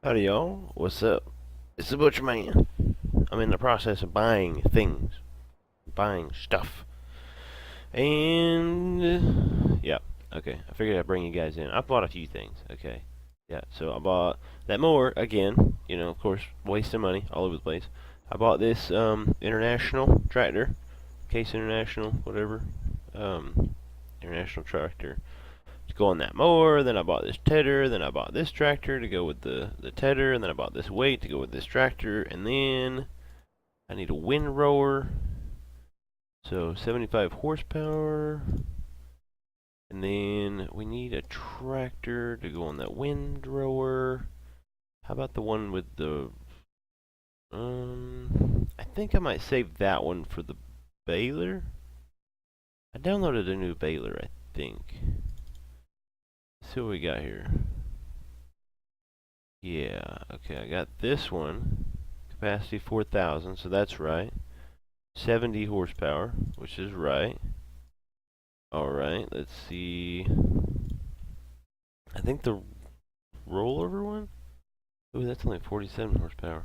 Howdy y'all, what's up? It's the Butcher Man. I'm in the process of buying things, buying stuff. And, yeah, okay, I figured I'd bring you guys in. I bought a few things, okay. Yeah, so I bought that mower, again, of course, wasting money all over the place. I bought this, International tractor, Case International, whatever, International tractor to go on that mower. Then I bought this tedder. Then I bought this tractor to go with the tedder. And then I bought this weight to go with this tractor. And then I need a windrower. So 75 horsepower. And then we need a tractor to go on that windrower. How about the one with the... I think I might save that one for the baler. I downloaded a new baler, I think. Let's see what we got here. Yeah, okay, I got this one. Capacity 4,000, so that's right. 70 horsepower, which is right. Alright, let's see. I think the rollover one? Ooh, that's only 47 horsepower.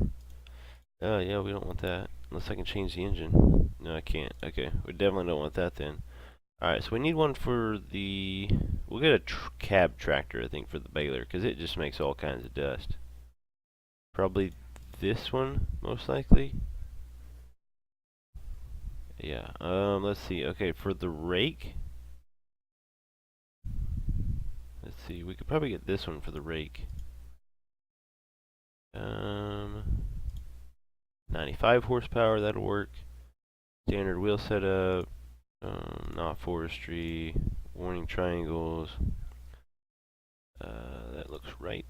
Oh, yeah, we don't want that. Unless I can change the engine. No, I can't. Okay, we definitely don't want that then. Alright, so we need one for the... We'll get a cab tractor, I think, for the baler, because it just makes all kinds of dust. Probably this one, most likely. Yeah, let's see. Okay, for the rake, let's see. We could probably get this one for the rake. 95 horsepower, that'll work. Standard wheel setup, not forestry, warning triangles. That looks right.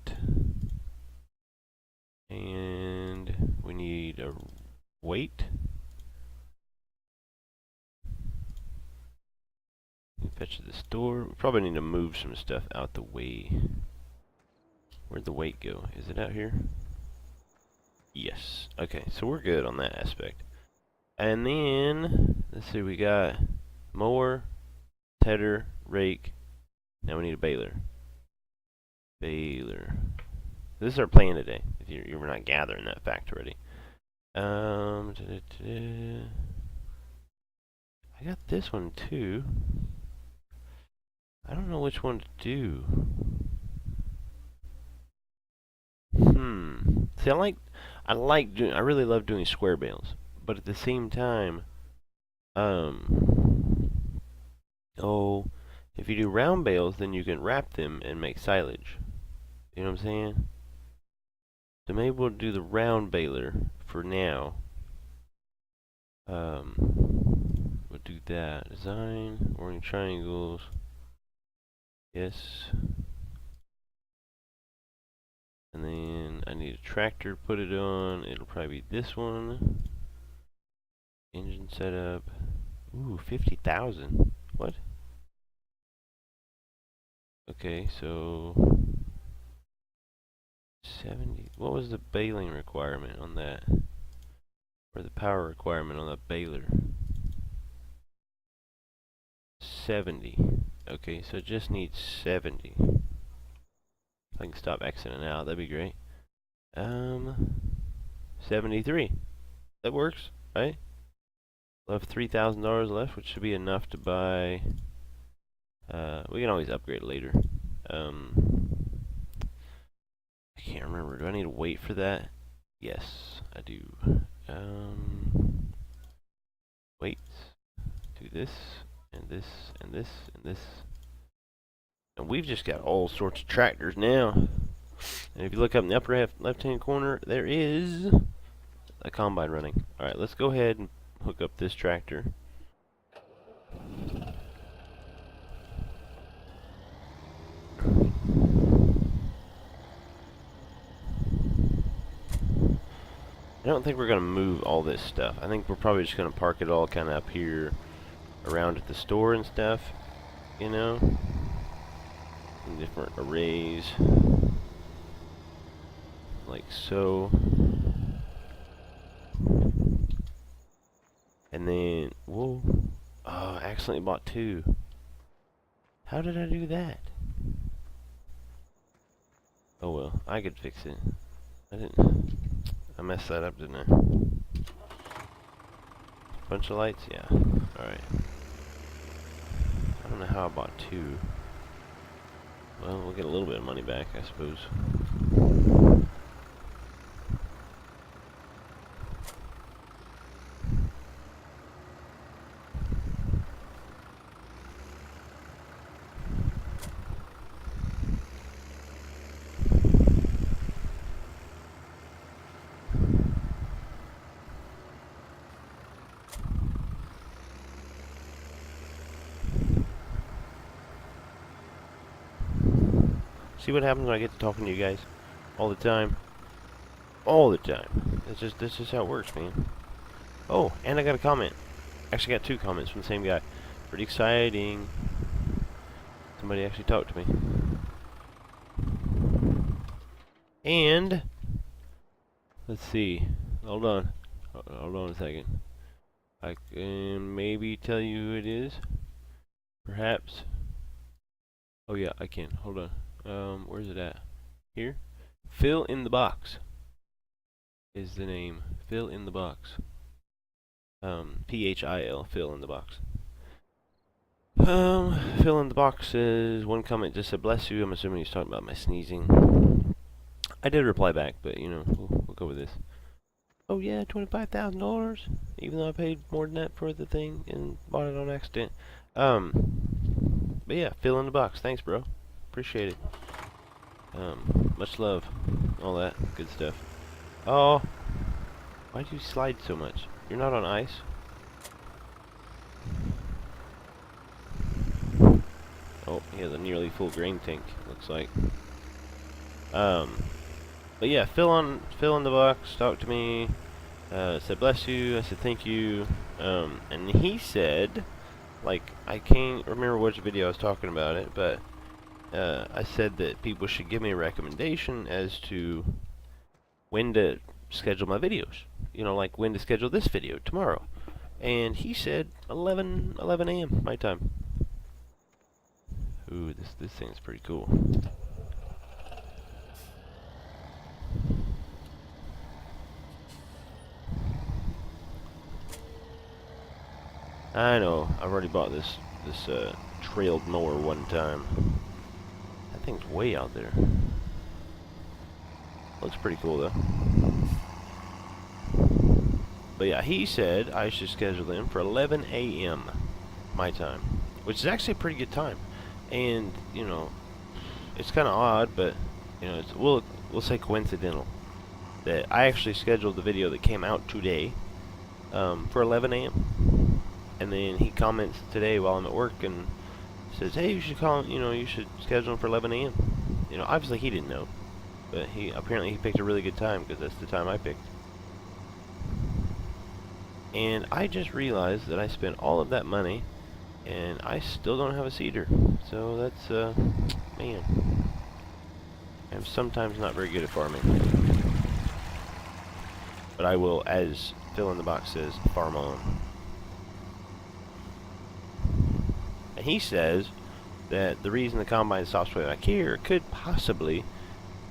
And we need a weight. Fetch to the store. We probably need to move some stuff out the way. Where'd the weight go? Is it out here? Yes. Okay, so we're good on that aspect. And then, let's see, we got mower, tedder, rake. Now we need a baler. Baler. This is our plan today, if you were not gathering that fact already. I got this one too. I don't know which one to do. See, I really love doing square bales, but at the same time, oh, if you do round bales, then you can wrap them and make silage. You know what I'm saying? So maybe we'll do the round baler for now. We'll do that. Design, orange triangles. Yes. And then I need a tractor to put it on. It'll probably be this one. Engine setup. Ooh, 50,000. What? Okay, so 70. What was the baling requirement on that? Or the power requirement on the baler? 70. Okay, so it just needs 70. If I can stop exiting out, that'd be great. 73. That works, right? We'll have $3,000 left, which should be enough to buy... we can always upgrade later. I can't remember. Do I need to wait for that? Yes, I do. Wait. Do this, and this, and this, and this. And we've just got all sorts of tractors now. And if you look up in the upper left-hand corner, there is a combine running. Alright, let's go ahead and hook up this tractor. I don't think we're going to move all this stuff. I think we're probably just going to park it all kind of up here around at the store and stuff, you know? In different arrays. Like so. And then, whoa. Oh, I accidentally bought two. How did I do that? Oh well, I could fix it. I messed that up, didn't I? Bunch of lights? Yeah. Alright. I don't know how I bought 2. Well, we'll get a little bit of money back, I suppose. See what happens when I get to talking to you guys? All the time. All the time. That's just how it works, man. Oh, and I got a comment. Actually got 2 comments from the same guy. Pretty exciting. Somebody actually talked to me. And let's see. Hold on. Hold on a second. I can maybe tell you who it is. Perhaps. Oh yeah, I can. Hold on. Where's it at? Here? Fill in the box is the name. Fill in the box. P-H-I-L. Fill in the box. Fill in the box is one comment just said, bless you. I'm assuming he's talking about my sneezing. I did reply back, but you know, we'll go with this. Oh yeah, $25,000. Even though I paid more than that for the thing and bought it on accident. But yeah, fill in the box. Thanks, bro. Appreciate it. Much love. All that good stuff. Oh, why do you slide so much? You're not on ice. Oh, he has a nearly full grain tank. Looks like. But yeah, fill in the box. Talk to me. Said bless you. I said thank you. And he said, like, I can't remember which video I was talking about it, but I said that people should give me a recommendation as to when to schedule my videos. You know, like when to schedule this video tomorrow. And he said 11 a.m. my time. Ooh, this thing's pretty cool. I know. I've already bought this trailed mower one time. That thing's way out there. Looks pretty cool though. But yeah, he said I should schedule them for 11 a.m. my time, which is actually a pretty good time. And you know, it's kind of odd, but you know, we'll say coincidental that I actually scheduled the video that came out today for 11 a.m. And then he comments today while I'm at work and says, "Hey, you should call. You know, you should schedule them for 11 a.m." You know, obviously he didn't know, but apparently he picked a really good time because that's the time I picked. And I just realized that I spent all of that money, and I still don't have a seeder. So that's man, I'm sometimes not very good at farming, but I will, as fill in the box says, farm on. And he says that the reason the combine stops way back here could possibly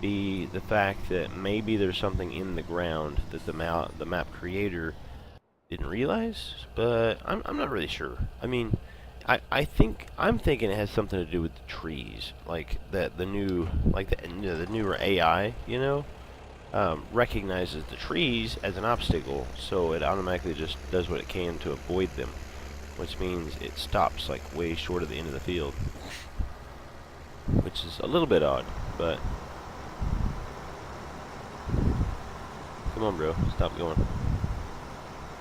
be the fact that maybe there's something in the ground that the map creator didn't realize, but I'm not really sure. I mean, I'm thinking it has something to do with the trees, like that the newer AI, you know, recognizes the trees as an obstacle, so it automatically just does what it can to avoid them, which means it stops like way short of the end of the field, which is a little bit odd, but come on, bro, stop going.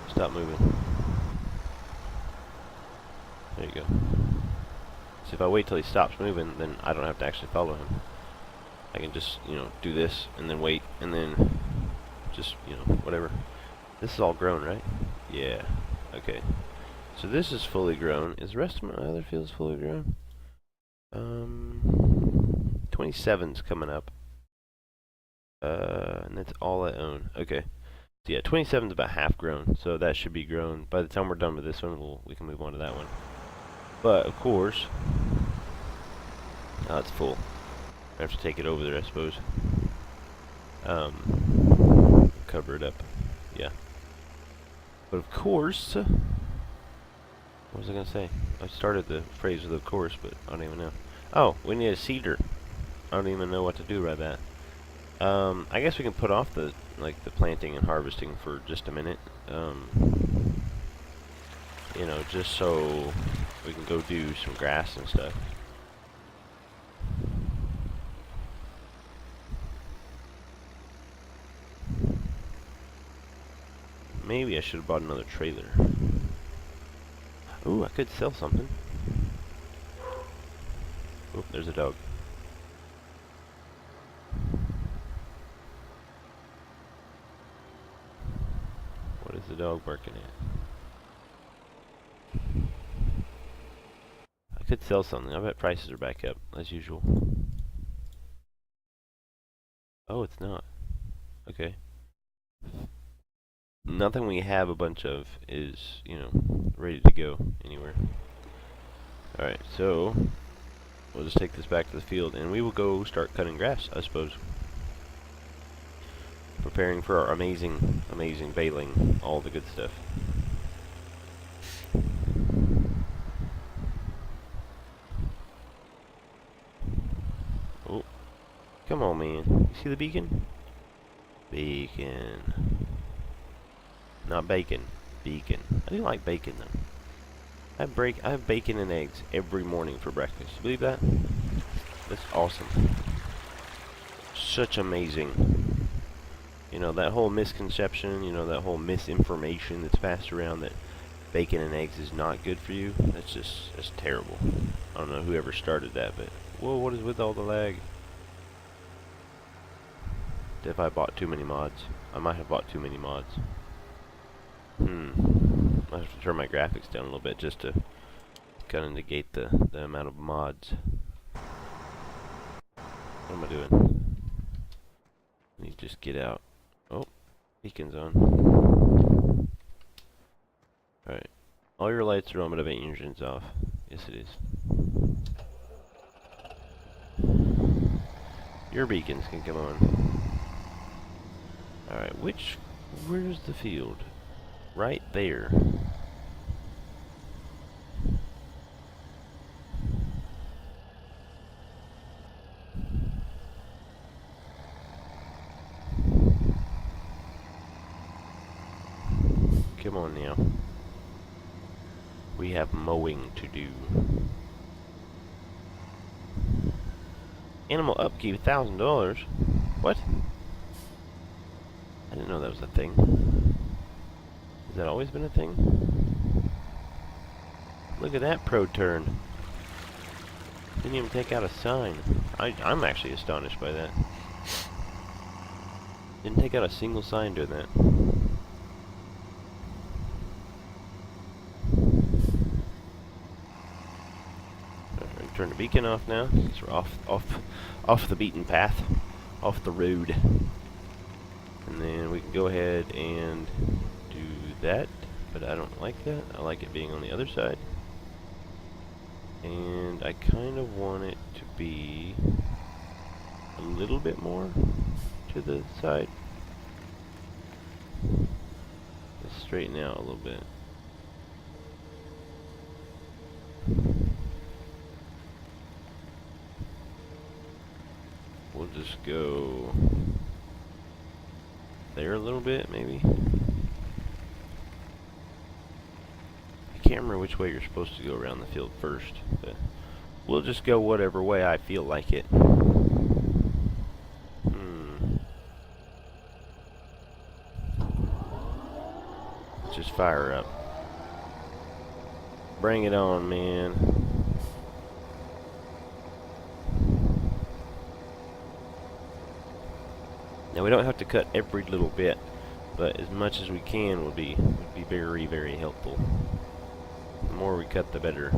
Stop moving. There you go. So if I wait till he stops moving, then I don't have to actually follow him. I can just, you know, do this, and then wait, and then just, you know, whatever. This is all grown, right? Yeah. Okay. So this is fully grown. Is the rest of my other fields fully grown? 27's coming up. And that's all I own. Okay. So yeah, 27's about half grown, so that should be grown. By the time we're done with this one, we can move on to that one. But of course, it's full. I have to take it over there, I suppose. Cover it up. Yeah. But of course, what was I gonna say? I started the phrase with of course, but I don't even know. Oh, we need a seeder. I don't even know what to do about that. I guess we can put off the planting and harvesting for just a minute. You know, just so we can go do some grass and stuff. Maybe I should have bought another trailer. Ooh, I could sell something. Oh, there's a dog. What is the dog barking at? I could sell something. I bet prices are back up, as usual. Oh, it's not. Okay. Nothing we have a bunch of is, you know, ready to go anywhere. Alright, so we'll just take this back to the field and we will go start cutting grass, I suppose. Preparing for our amazing, amazing baling, all the good stuff. Oh, come on, man. You see the beacon? Bacon. Not bacon. Beacon. I do like bacon, though. I have bacon and eggs every morning for breakfast. You believe that? That's awesome. Such amazing. You know, that whole misconception, you know, that whole misinformation that's passed around that bacon and eggs is not good for you, that's terrible. I don't know whoever started that, but, whoa, what is with all the lag? If I bought too many mods. I might have bought too many mods. I have to turn my graphics down a little bit just to kind of negate the amount of mods. What am I doing? Let me just get out. Oh, beacon's on. Alright. All your lights are on, but I bet your engine's off. Yes, it is. Your beacons can come on. Alright, where's the field? Right there. Come on now. We have mowing to do. Animal upkeep, $1,000. What? I didn't know that was a thing. Has that always been a thing? Look at that pro turn. Didn't even take out a sign. I'm actually astonished by that. Didn't take out a single sign doing that. Turn the beacon off now, because we're off the beaten path, off the road. And then we can go ahead and do that, but I don't like that. I like it being on the other side. And I kind of want it to be a little bit more to the side. Let's straighten out a little bit. We'll just go there a little bit, maybe. I can't remember which way you're supposed to go around the field first, but we'll just go whatever way I feel like it. Let's just fire up. Bring it on, man. Now we don't have to cut every little bit, but as much as we can would be very, very helpful. The more we cut, the better.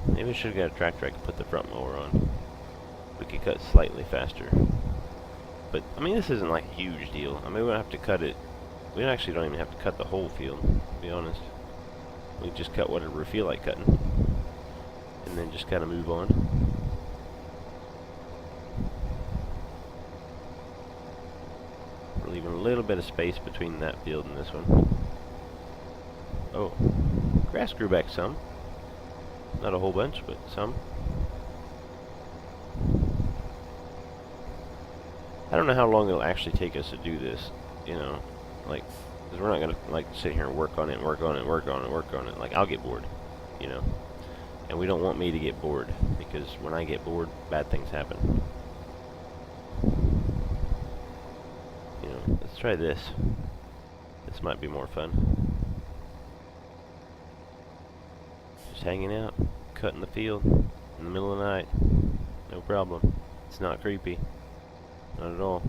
Maybe I should have got a tractor I could put the front mower on. We could cut slightly faster. But, I mean, this isn't like a huge deal. I mean, we don't have to cut it. We actually don't even have to cut the whole field, to be honest. We just cut whatever we feel like cutting. And then just kind of move on. leaving a little bit of space between that field and this one. Oh, grass grew back some. Not a whole bunch, but some. I don't know how long it'll actually take us to do this, you know, like, because we're not going to, like, sit here and work on it, and work on it, work on it, work on it. Like, I'll get bored, you know, and we don't want me to get bored, because when I get bored, bad things happen. You know, let's try this. This might be more fun. Just hanging out, cutting the field in the middle of the night. No problem. It's not creepy. Not at all.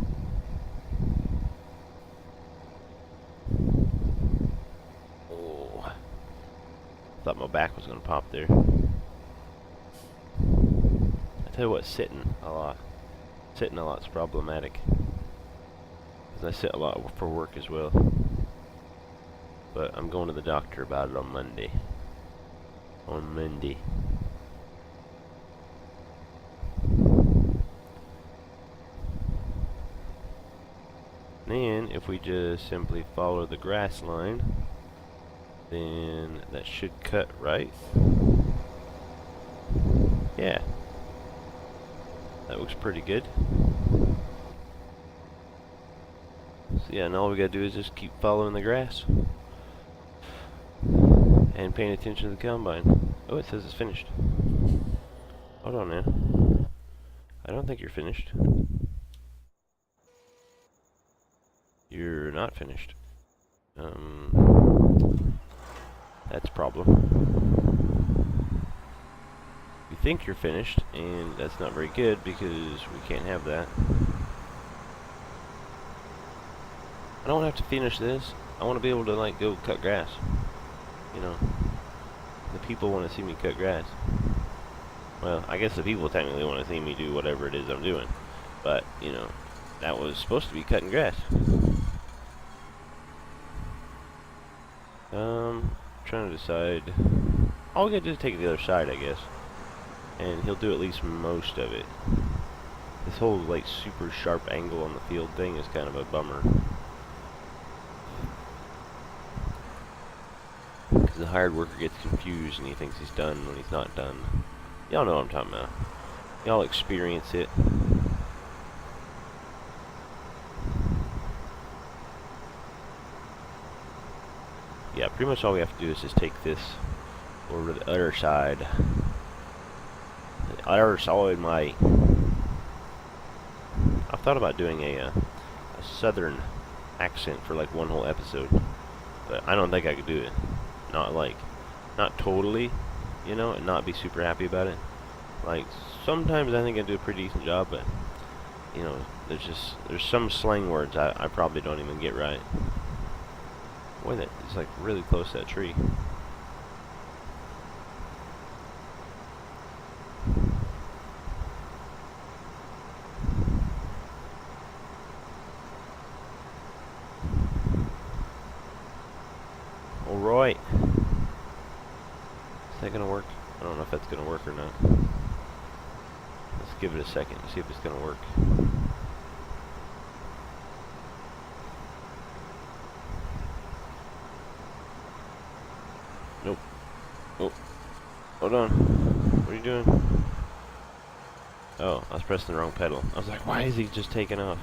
Oh. Thought my back was going to pop there. I tell you what, sitting a lot. Sitting a lot's problematic. Because I sit a lot for work as well. But I'm going to the doctor about it on Monday. On Monday. And if we just simply follow the grass line, then that should cut right. Yeah. That looks pretty good. So yeah, and all we gotta do is just keep following the grass. And paying attention to the combine. Oh, it says it's finished. Hold on now. I don't think you're finished. You're not finished. That's a problem. You think you're finished, and that's not very good because we can't have that. I don't have to finish this. I want to be able to, like, go cut grass. You know, the people want to see me cut grass. Well, I guess the people technically want to see me do whatever it is I'm doing. But, you know, that was supposed to be cutting grass. Trying to decide. All we gotta do is take the other side, I guess. And he'll do at least most of it. This whole, like, super sharp angle on the field thing is kind of a bummer. Because the hired worker gets confused and he thinks he's done when he's not done. Y'all know what I'm talking about. Y'all experience it. Yeah, pretty much all we have to do is just take this over to the other side. The other side, I've thought about doing a southern accent for like one whole episode, but I don't think I could do it. Not totally, you know, and not be super happy about it. Like, sometimes I think I do a pretty decent job, but, you know, there's some slang words I probably don't even get right. Boy, that is like really close to that tree. Alright. Is that gonna work? I don't know if that's gonna work or not. Let's give it a second and see if it's gonna work. Nope. Oh. Hold on. What are you doing? Oh, I was pressing the wrong pedal. I was like, why is he just taking off?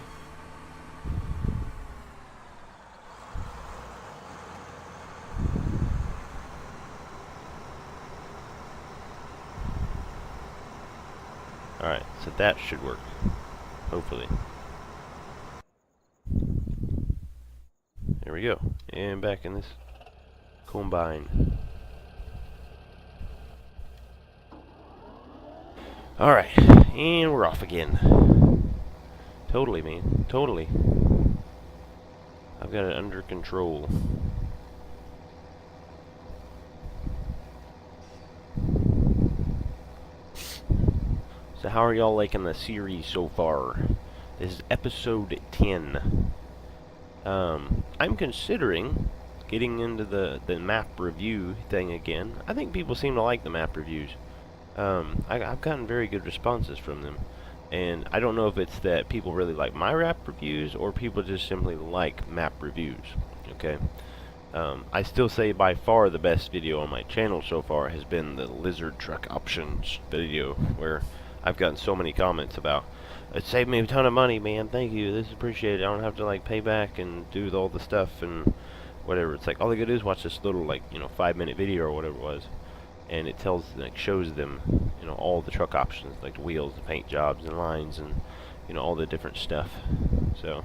Alright, so that should work. Hopefully. There we go. And back in this combine. Alright, and we're off again. Totally, man. Totally. I've got it under control. So how are y'all liking the series so far? This is episode 10. I'm considering getting into the map review thing again. I think people seem to like the map reviews. I've gotten very good responses from them. And I don't know if it's that people really like my map reviews or people just simply like map reviews. Okay. I still say by far the best video on my channel so far has been the lizard truck options video, where I've gotten so many comments about, it saved me a ton of money, man, thank you, this is appreciated, I don't have to like pay back and do all the stuff and whatever. It's like all they gotta do is watch this little, like, 5-minute video or whatever it was, and it tells, like, shows them, all the truck options, like the wheels, the paint jobs and lines, and all the different stuff. So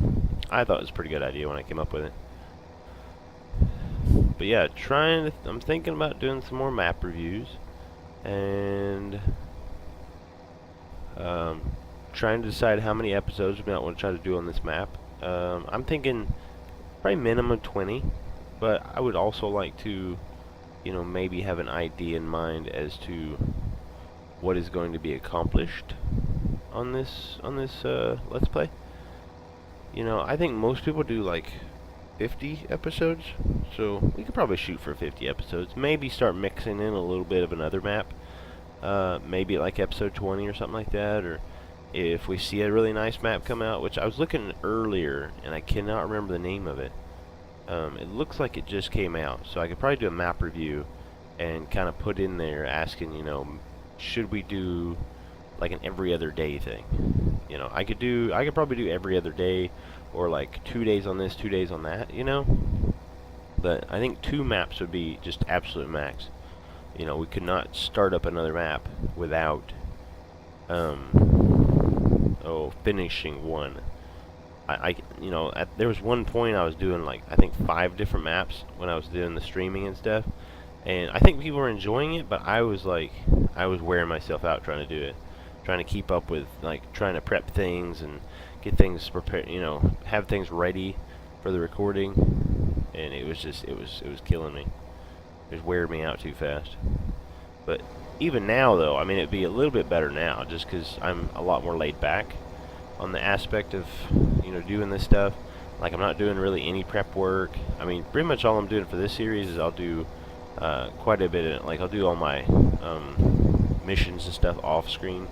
I thought it was a pretty good idea when I came up with it. But yeah, I'm thinking about doing some more map reviews, and trying to decide how many episodes we might want to try to do on this map. I'm thinking probably minimum 20, but I would also like to, maybe have an idea in mind as to what is going to be accomplished on this Let's Play. I think most people do like 50 episodes, so we could probably shoot for 50 episodes. Maybe start mixing in a little bit of another map, maybe like episode 20 or something like that, or if we see a really nice map come out, which I was looking earlier and I cannot remember the name of it. It looks like it just came out, so I could probably do a map review and kind of put in there asking, should we do like an every other day thing? I could probably do every other day, or like 2 days on this, 2 days on that, But I think 2 maps would be just absolute max. We could not start up another map without, finishing one. There was one point I was doing like, I think 5 different maps when I was doing the streaming and stuff. And I think people were enjoying it, but I was wearing myself out trying to do it. Trying to keep up with, like, trying to prep things and get things prepared, have things ready for the recording. And it was killing me. It was wearing me out too fast. But even now, though, I mean, it'd be a little bit better now, just because I'm a lot more laid back on the aspect of, doing this stuff. Like, I'm not doing really any prep work. I mean, pretty much all I'm doing for this series is I'll do quite a bit of, like, I'll do all my missions and stuff off screen,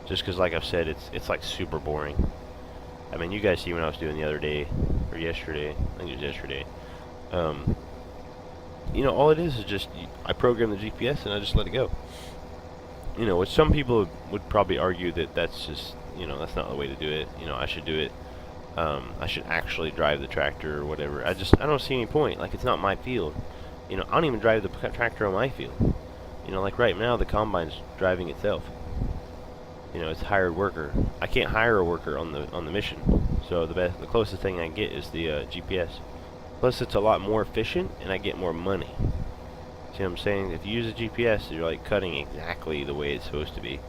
just because, like I've said, it's like super boring. I mean, you guys see when I was doing the other day, or yesterday, I think it was yesterday. All it is just, I program the GPS and I just let it go. Which some people would probably argue that that's just, that's not the way to do it. I should do it. I should actually drive the tractor or whatever. I don't see any point. Like, it's not my field. I don't even drive the tractor on my field. Like right now, the combine's driving itself. It's a hired worker. I can't hire a worker on the mission. So the closest thing I can get is the GPS. Plus, it's a lot more efficient, and I get more money. See what I'm saying? If you use a GPS, you're like cutting exactly the way it's supposed to be.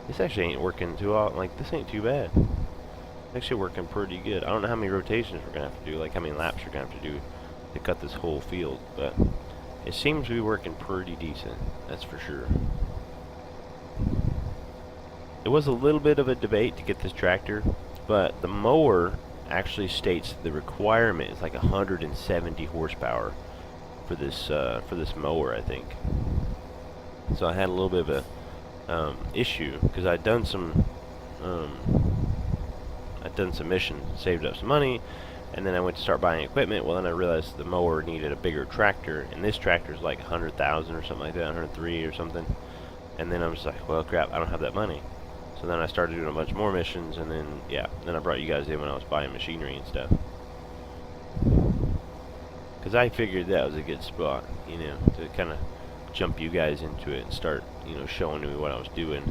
This actually ain't working too often. Like, this ain't too bad. It's actually working pretty good. I don't know how many rotations we're gonna have to do, like how many laps we're gonna have to do to cut this whole field, but it seems to be working pretty decent, that's for sure. It was a little bit of a debate to get this tractor, but the mower actually states the requirement is like 170 horsepower for this mower, I think. So I had a little bit of a issue, because I'd done some missions, saved up some money, and then I went to start buying equipment. Well, then I realized the mower needed a bigger tractor, and this tractor's like 100,000 or something like that, 103 or something. And then I was like, well, crap, I don't have that money. So then I started doing a bunch more missions, and then, yeah, then I brought you guys in when I was buying machinery and stuff. Because I figured that was a good spot, to kind of jump you guys into it and start, showing me what I was doing.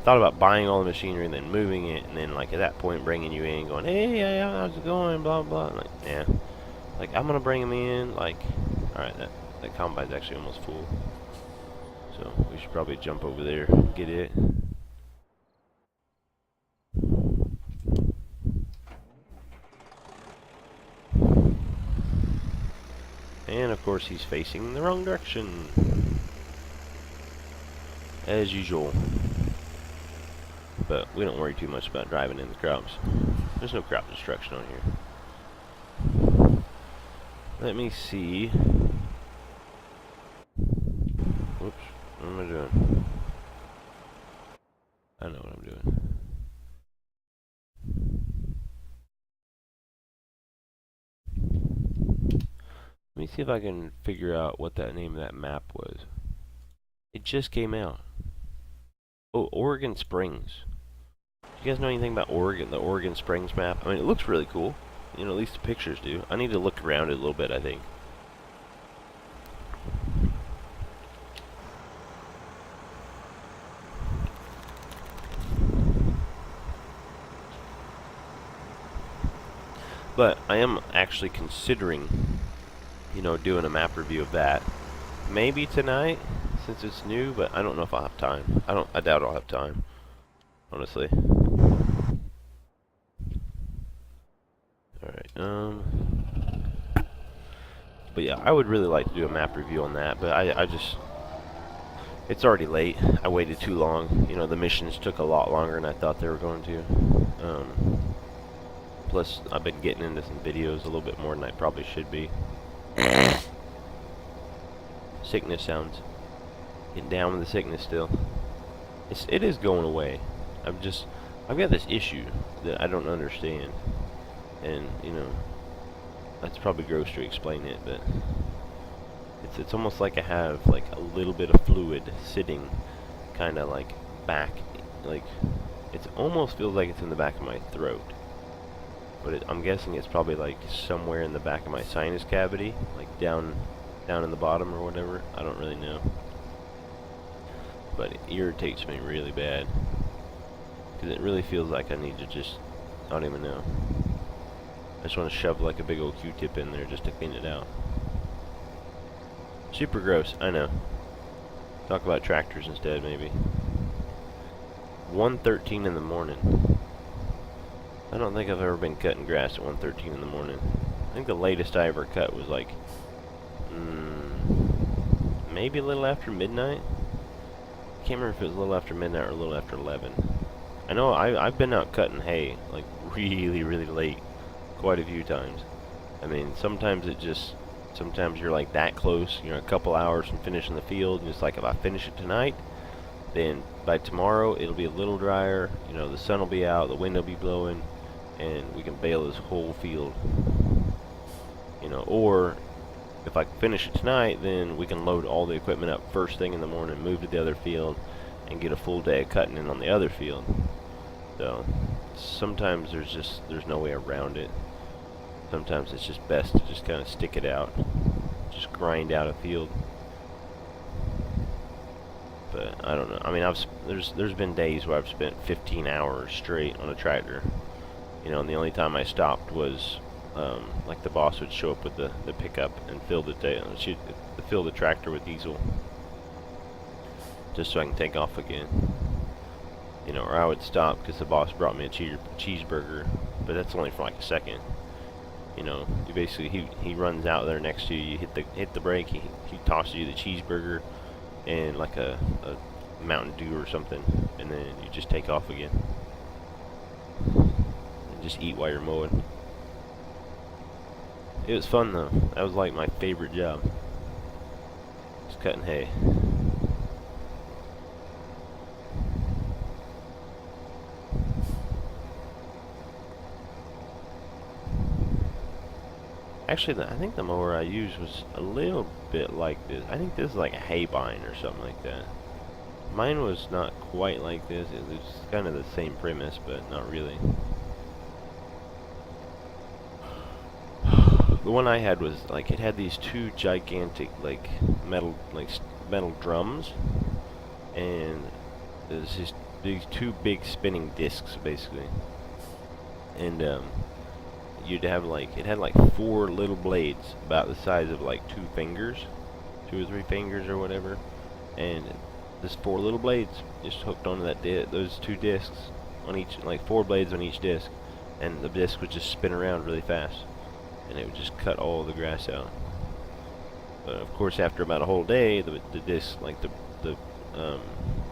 Thought about buying all the machinery and then moving it, and then, like, at that point bringing you in, going, hey, how's it going, blah blah. I'm like, yeah, like, I'm gonna bring them in. Like, all right, that combine's actually almost full, so we should probably jump over there and get it. And of course he's facing the wrong direction, as usual. But we don't worry too much about driving in the crops. There's no crop destruction on here. Let me see. Whoops. What am I doing? I know what I'm doing. Let me see if I can figure out what that name of that map was. It just came out. Oh, Oregon Springs. Do you guys know anything about Oregon, the Oregon Springs map? I mean, it looks really cool. You know, at least the pictures do. I need to look around it a little bit, I think. But I am actually considering, you know, doing a map review of that. Maybe tonight, since it's new, but I don't know if I'll have time. I doubt I'll have time, honestly. Alright, but yeah, I would really like to do a map review on that, but I just, it's already late. I waited too long. You know, the missions took a lot longer than I thought they were going to. Plus, I've been getting into some videos a little bit more than I probably should be. Sickness sounds. Getting down with the sickness still. It is going away. I've got this issue that I don't understand. And, you know, that's probably gross to explain it, but it's almost like I have like a little bit of fluid sitting kind of like back, like it almost feels like it's in the back of my throat, but I'm guessing it's probably like somewhere in the back of my sinus cavity, like down in the bottom or whatever. I don't really know, but it irritates me really bad because it really feels like I need to just, I don't even know. I just want to shove like a big old Q-tip in there just to clean it out. Super gross, I know. Talk about tractors instead, maybe. 1:13 in the morning. I don't think I've ever been cutting grass at 1:13 in the morning. I think the latest I ever cut was like, maybe a little after midnight. I can't remember if it was a little after midnight or a little after 11. I know I've been out cutting hay like really, really late, quite a few times. I mean, sometimes you're like that close, you know, a couple hours from finishing the field, and it's like if I finish it tonight, then by tomorrow it'll be a little drier, you know, the sun will be out, the wind will be blowing, and we can bale this whole field. You know, or if I finish it tonight, then we can load all the equipment up first thing in the morning, move to the other field, and get a full day of cutting in on the other field. So sometimes there's no way around it. Sometimes it's just best to just kind of stick it out, just grind out a field. But I don't know. I mean, there's been days where I've spent 15 hours straight on a tractor, you know, and the only time I stopped was like the boss would show up with the pickup and fill the tractor with diesel, just so I can take off again. You know, or I would stop because the boss brought me a cheeseburger, but that's only for like a second. You know, you basically he runs out there next to you. You hit the brake. He tosses you the cheeseburger and like a Mountain Dew or something, and then you just take off again and just eat while you're mowing. It was fun though. That was like my favorite job. Just cutting hay. Actually, I think the mower I used was a little bit like this. I think this is like a hay bind or something like that. Mine was not quite like this. It was kind of the same premise, but not really. The one I had was like, it had these two gigantic like metal drums, and there's just these two big spinning discs basically, and you'd have like, it had like 4 little blades about the size of like 2 fingers, 2 or 3 fingers or whatever, and this 4 little blades just hooked onto that those 2 discs on each, like 4 blades on each disc, and the disc would just spin around really fast, and it would just cut all the grass out. But of course, after about a whole day, the disc, like the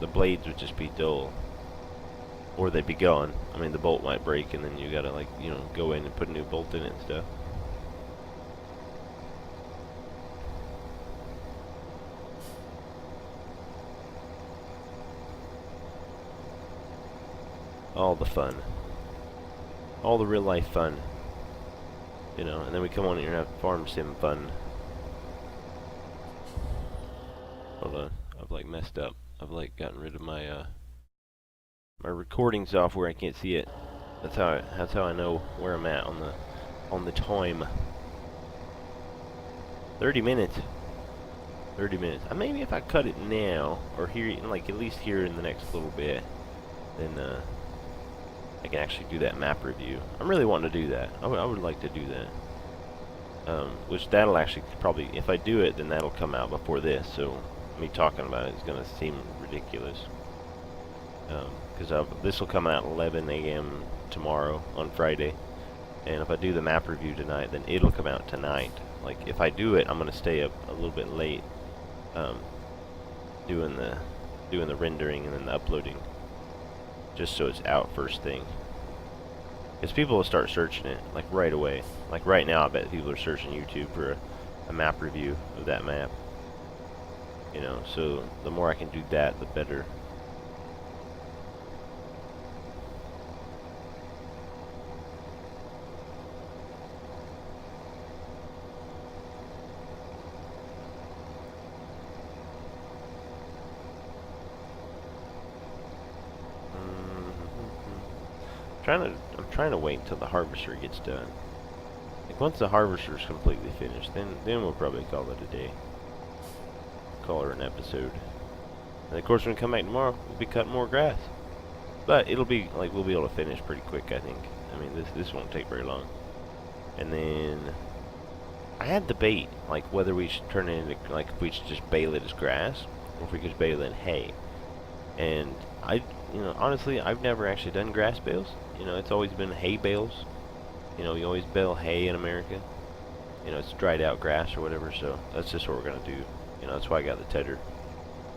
blades would just be dull, or they'd be gone. I mean, the bolt might break, and then you gotta, like, you know, go in and put a new bolt in it and stuff. all the fun, all the real life fun, you know. And then we come on here and have farm sim fun. Hold on, I've like messed up. I've like gotten rid of my my recording software. I can't see it. That's how I know where I'm at on the time. 30 minutes. 30 minutes. Maybe if I cut it now, or here, like at least here in the next little bit, then I can actually do that map review. I'm really wanting to do that. I would like to do that. Which that'll actually probably, if I do it, then that'll come out before this. So me talking about it is gonna seem ridiculous. Because this will come out at 11 a.m. tomorrow on Friday, and if I do the map review tonight, then it'll come out tonight. Like if I do it, I'm gonna stay up a little bit late, doing the rendering and then the uploading, just so it's out first thing. Because people will start searching it like right away. Like right now, I bet people are searching YouTube for a map review of that map. You know, so the more I can do that, the better. I'm trying to wait until the harvester gets done. Like once the harvester's completely finished, then we'll probably call it a day. Call her an episode. And of course, when we come back tomorrow, we'll be cutting more grass. But it'll be like we'll be able to finish pretty quick, I think. I mean, this won't take very long. And then I had debate like whether we should turn it into like if we should just bale it as grass or if we could bale it in hay. And you know, honestly, I've never actually done grass bales. You know, it's always been hay bales. You know, we always bale hay in America. You know, it's dried out grass or whatever, so that's just what we're going to do. You know, that's why I got the tedder.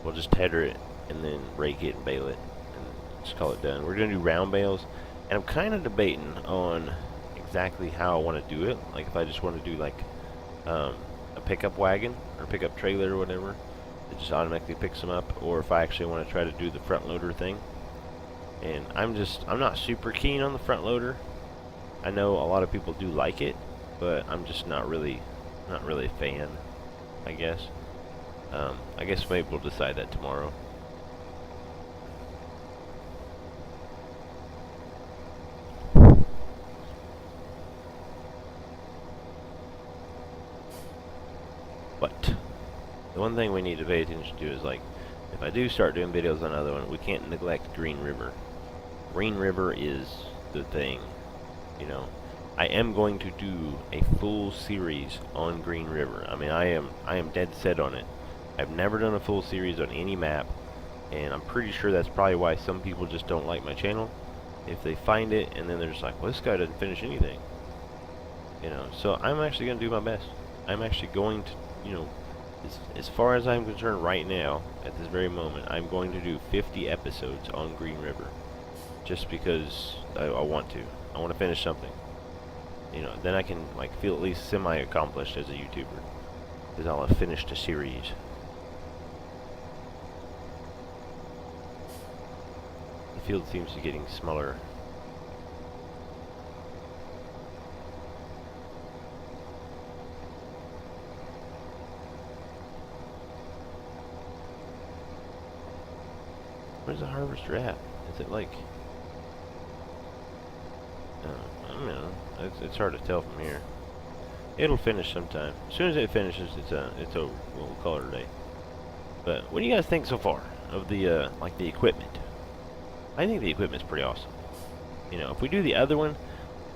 We'll just tedder it and then rake it and bale it and just call it done. We're going to do round bales, and I'm kind of debating on exactly how I want to do it. Like if I just want to do like a pickup wagon or pickup trailer or whatever, it just automatically picks them up, or if I actually want to try to do the front loader thing. And I'm not super keen on the front loader. I know a lot of people do like it, but I'm just not really a fan, I guess. I guess maybe we'll decide that tomorrow. But the one thing we need to pay attention to is like, if I do start doing videos on another one, we can't neglect Green River. Green River is the thing, you know. I am going to do a full series on Green River. I mean, I am dead set on it. I've never done a full series on any map, and I'm pretty sure that's probably why some people just don't like my channel. If they find it and then they're just like, well, this guy doesn't finish anything, you know. So I'm actually going to do my best. I'm actually going to, you know, as far as I'm concerned right now, at this very moment, I'm going to do 50 episodes on Green River. Just because I want to. I want to finish something. You know, then I can like feel at least semi-accomplished as a YouTuber. Because I'll have finished a series. The field seems to be getting smaller. Where's the harvester at? Is it like... I don't know. It's hard to tell from here. It'll finish sometime. As soon as it finishes, it's over. We'll call it a day. But what do you guys think so far of the like the equipment? I think the equipment's pretty awesome. You know, if we do the other one,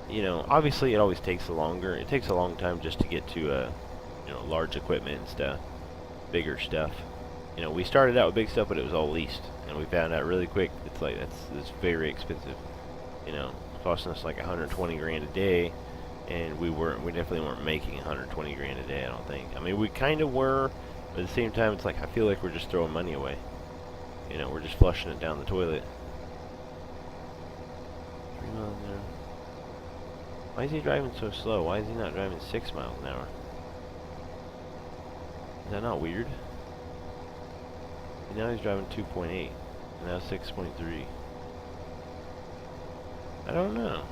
you know, obviously it always takes longer. It takes a long time just to get to you know, large equipment and stuff, bigger stuff. You know, we started out with big stuff, but it was all leased, and we found out really quick it's like it's very expensive. You know, costing us like 120 grand a day, and we definitely weren't making 120 grand a day. I don't think. I mean, we kind of were, but at the same time, it's like I feel like we're just throwing money away. You know, we're just flushing it down the toilet. 3 miles an hour. Why is he driving so slow? Why is he not driving 6 miles an hour? Is that not weird? And now he's driving 2.8, and now 6.3. I don't know.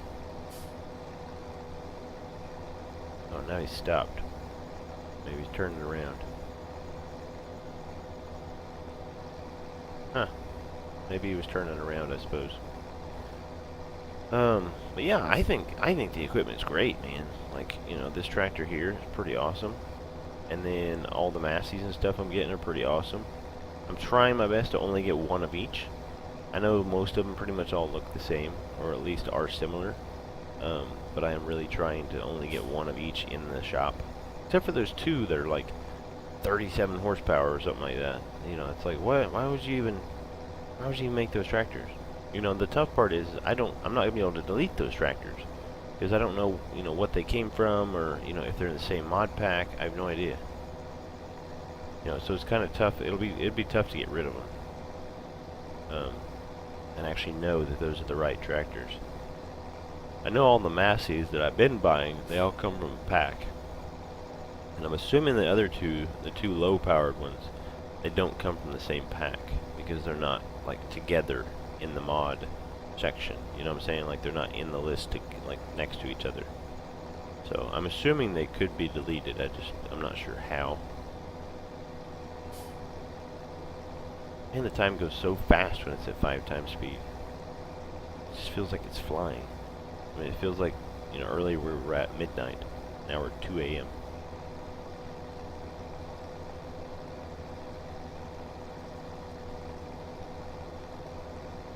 Oh, now he's stopped. Maybe he's turning around. Huh. Maybe he was turning around, I suppose. But yeah, I think the equipment's great, man. Like, you know, this tractor here is pretty awesome. And then all the Massey's and stuff I'm getting are pretty awesome. I'm trying my best to only get one of each. I know most of them pretty much all look the same, or at least are similar. But I am really trying to only get one of each in the shop. Except for those two that are like 37 horsepower or something like that. You know, it's like, what? Why would you even make those tractors? You know, the tough part is I'm not gonna be able to delete those tractors because I don't know, you know, what they came from, or you know, if they're in the same mod pack. I have no idea. You know, so it's kind of tough. It'd be tough to get rid of them, and actually know that those are the right tractors. I know all the Massey's that I've been buying, they all come from a pack, and I'm assuming the other two, the two low-powered ones, they don't come from the same pack because they're not like together in the mod section. You know what I'm saying? Like they're not in the list like next to each other. So I'm assuming they could be deleted. I'm not sure how. And the time goes so fast when it's at 5 times speed. It just feels like it's flying. I mean, it feels like, you know, earlier we were at midnight. Now we're at 2 a.m.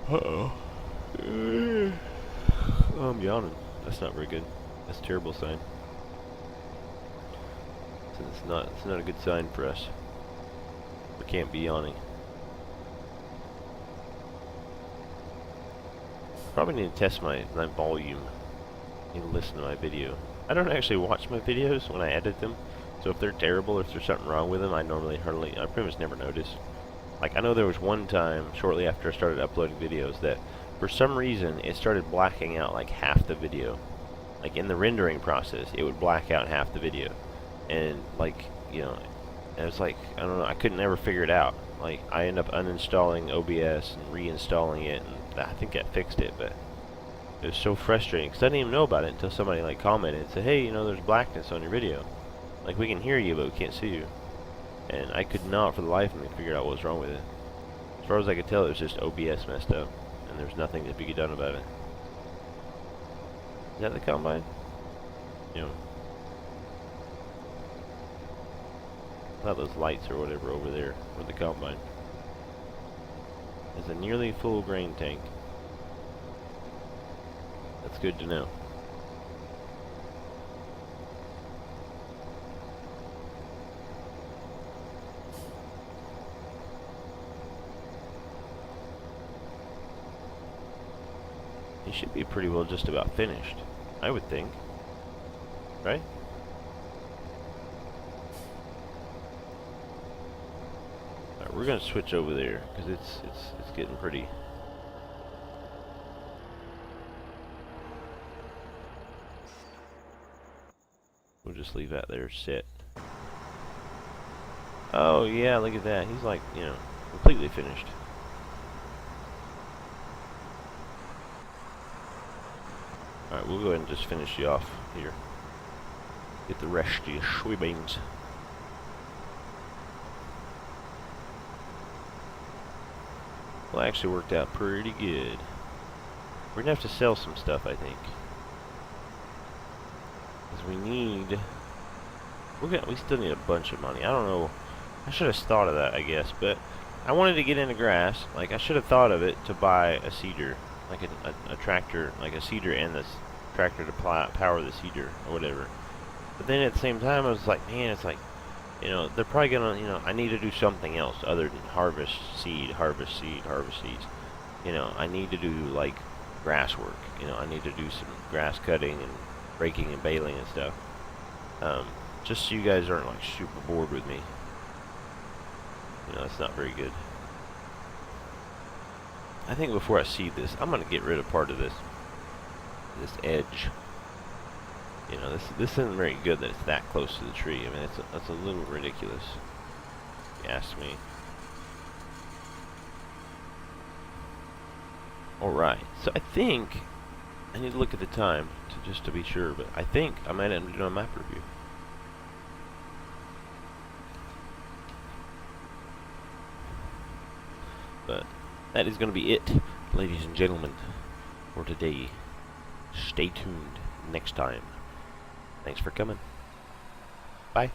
Uh-oh. Oh, I'm yawning. That's not very good. That's a terrible sign. It's not a good sign for us. We can't be yawning. Probably need to test my volume. Need to listen to my video. I don't actually watch my videos when I edit them, so if they're terrible or if there's something wrong with them, I pretty much never notice. Like, I know there was one time, shortly after I started uploading videos, that for some reason it started blacking out like half the video. Like in the rendering process, it would black out half the video. And like, you know, it was like, I don't know, I couldn't ever figure it out. Like, I ended up uninstalling OBS and reinstalling it, and I think that fixed it, but it was so frustrating because I didn't even know about it until somebody like commented and said, hey, you know, there's blackness on your video. Like, we can hear you, but we can't see you. And I could not for the life of me figure out what was wrong with it. As far as I could tell, it was just OBS messed up, and there's nothing that could be done about it. Is that the combine? Yeah. I thought those lights or whatever over there were the combine. It's a nearly full grain tank. That's good to know. He should be pretty well just about finished, I would think. Right? Alright, we're gonna switch over there because it's getting pretty. We'll just leave that there set. Oh yeah, look at that. He's like, you know, completely finished. Alright, we'll go ahead and just finish you off here. Get the rest of your soybeans. Well, actually worked out pretty good. We're gonna have to sell some stuff, I think. Because we still need a bunch of money. I don't know. I should have thought of that, I guess, but I wanted to get into grass. Like, I should have thought of it to buy a seeder. Like a tractor, like a seeder and this tractor to power the seeder or whatever. But then at the same time, I was like, man, it's like, you know, they're probably gonna, you know, I need to do something else other than harvest seeds. You know, I need to do like grass work. You know, I need to do some grass cutting and raking and baling and stuff. Just so you guys aren't like super bored with me. You know, that's not very good. I think before I seed this, I'm gonna get rid of part of this edge. You know, this isn't very good that it's that close to the tree. I mean, that's a little ridiculous, if you ask me. Alright, so I think I need to look at the time just to be sure, but I think I might end up doing a map review. But that is going to be it, ladies and gentlemen, for today. Stay tuned next time. Thanks for coming. Bye.